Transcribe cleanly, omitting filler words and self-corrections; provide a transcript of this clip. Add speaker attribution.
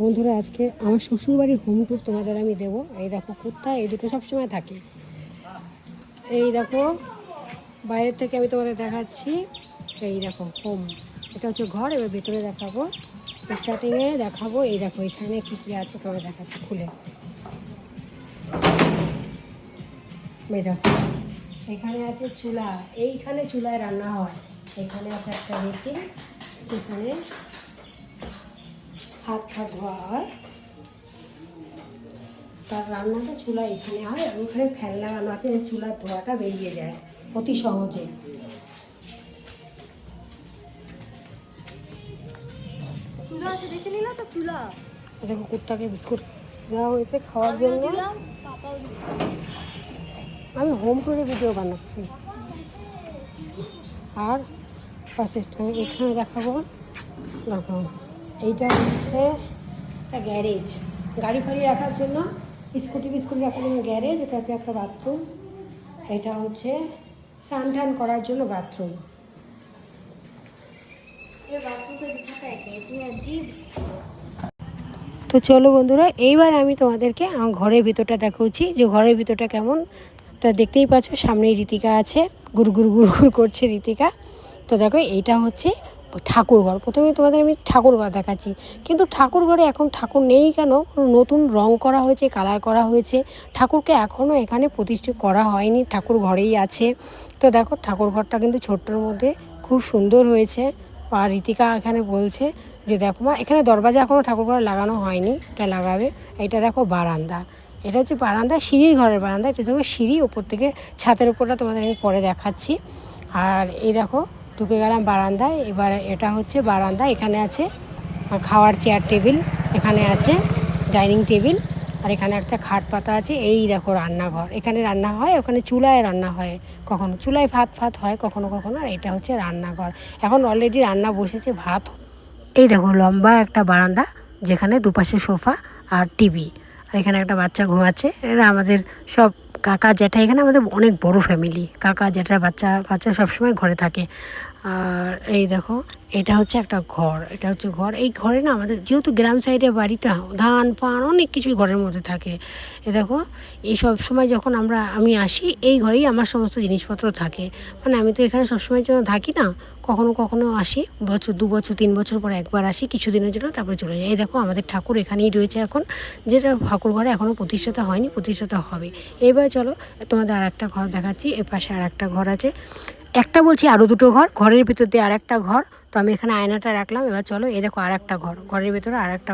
Speaker 1: বন্ধুরা, আজকে আমার শ্বশুরবাড়ির হোম ট্যুর তোমাদের আমি দেবো। এই দেখো কুত্তা, এই দুটো সবসময় থাকে। এই দেখো বাইরের থেকে আমি তোমাদের দেখাচ্ছি। এই দেখো হোম, এটা হচ্ছে ঘর। এবার ভেতরে দেখাবো, স্টার্টিংয়ে দেখাবো। এই দেখো এখানে কী কী আছে তোমাদের দেখাচ্ছি খুলে। এই দেখো এখানে আছে চুলা, এইখানে চুলায় রান্না হয়। এখানে আছে একটা বেসিন, যেখানে হাত ধোয়া হয়। তার রান্নাটা চুলা এখানে হয়, আর ওখানে ফ্যান লাগানো আছে, চুলার ধোঁয়াটা বেরিয়ে যায় অতি সহজে। দেখো কুত্তাকে বিস্কুট দেওয়া হয়েছে খাওয়ার জন্য। আমি হোম টুরে ভিডিও বানাচ্ছি। আর ফার্স্ট এখানে দেখাবো। দেখো এইটা হচ্ছে একটা গ্যারেজ, গাড়ি ফাড়ি রাখার জন্য, স্কুটি রাখার জন্য গ্যারেজ। এটা হচ্ছে একটা বাথরুম। এটা হচ্ছে স্নান টান করার জন্য বাথরুম। তো চলো বন্ধুরা, এইবার আমি তোমাদেরকে আমার ঘরের ভিতরটা দেখাচ্ছি, যে ঘরের ভিতরটা কেমন। তা দেখতেই পাচ্ছ, সামনেই রীতিকা আছে, গুড়গুড় করছে রীতিকা। তো দেখো এইটা হচ্ছে ঠাকুর ঘর। প্রথমে তোমাদের আমি ঠাকুর ঘর দেখাচ্ছি, কিন্তু ঠাকুর ঘরে এখন ঠাকুর নেই কেন, নতুন রং করা হয়েছে, কালার করা হয়েছে। ঠাকুরকে এখনও এখানে প্রতিষ্ঠিত করা হয়নি, ঠাকুর ঘরেই আছে। তো দেখো ঠাকুর ঘরটা কিন্তু ছোট্টর মধ্যে খুব সুন্দর হয়েছে। আর রীতিকা এখানে বলছে যে দেখো মা, এখানে দরজা এখনও ঠাকুর ঘরে লাগানো হয়নি, এটা লাগাবে। এটা দেখো বারান্দা, এটা হচ্ছে বারান্দা, সিঁড়ির ঘরের বারান্দা। এটা দেখো সিঁড়ি, ওপর থেকে ছাতের উপরটা তোমাদের আমি পরে দেখাচ্ছি। আর এই দেখো ঢুকে গেলাম বারান্দায়। এবার এটা হচ্ছে বারান্দা, এখানে আছে খাওয়ার চেয়ার টেবিল, এখানে আছে ডাইনিং টেবিল, আর এখানে একটা খাট পাতা আছে। এই দেখো রান্নাঘর, এখানে রান্না হয়, ওখানে চুলায় রান্না হয়, কখনো চুলায় ভাত হয় কখনো কখনো। আর এটা হচ্ছে রান্নাঘর, এখন অলরেডি রান্না বসেছে, ভাত। এই দেখো লম্বা একটা বারান্দা, যেখানে দুপাশে সোফা আর টিভি। আর এখানে একটা বাচ্চা ঘুমাচ্ছে। এরা আমাদের সব কাকা জ্যাঠা, এখানে আমাদের অনেক বড় ফ্যামিলি, কাকা জ্যাঠার বাচ্চা সবসময় ঘরে থাকে। আর এই দেখো এটা হচ্ছে একটা ঘর, এটা হচ্ছে ঘর। এই ঘরে না আমাদের যেহেতু গ্রাম সাইডে বাড়িতে ধান পান অনেক কিছুই ঘরের মধ্যে থাকে। এ দেখো এই সব সময় যখন আমি আসি, এই ঘরেই আমার সমস্ত জিনিসপত্র থাকে। মানে আমি তো এখানে সবসময়ের জন্য থাকি না, কখনো আসি, বছর 2 বছর 3 বছর পর একবার আসি কিছুদিনের জন্য, তারপরে চলে যাই। এই দেখো আমাদের ঠাকুর এখানেই রয়েছে এখন, যেটা ঠাকুর ঘরে এখনও প্রতিষ্ঠাতা হয়নি, প্রতিষ্ঠাতা হবে। এবার চলো তোমাদের আর একটা ঘর দেখাচ্ছি। এর পাশে আর একটা ঘর আছে, একটা বলছি আরও দুটো ঘর, ঘরের ভিতর দিয়ে আর একটা ঘর। তো আমি এখানে আয়নাটা রাখলাম। এবার চলো এই দেখো আর একটা ঘর, ঘরের ভিতরে আর একটা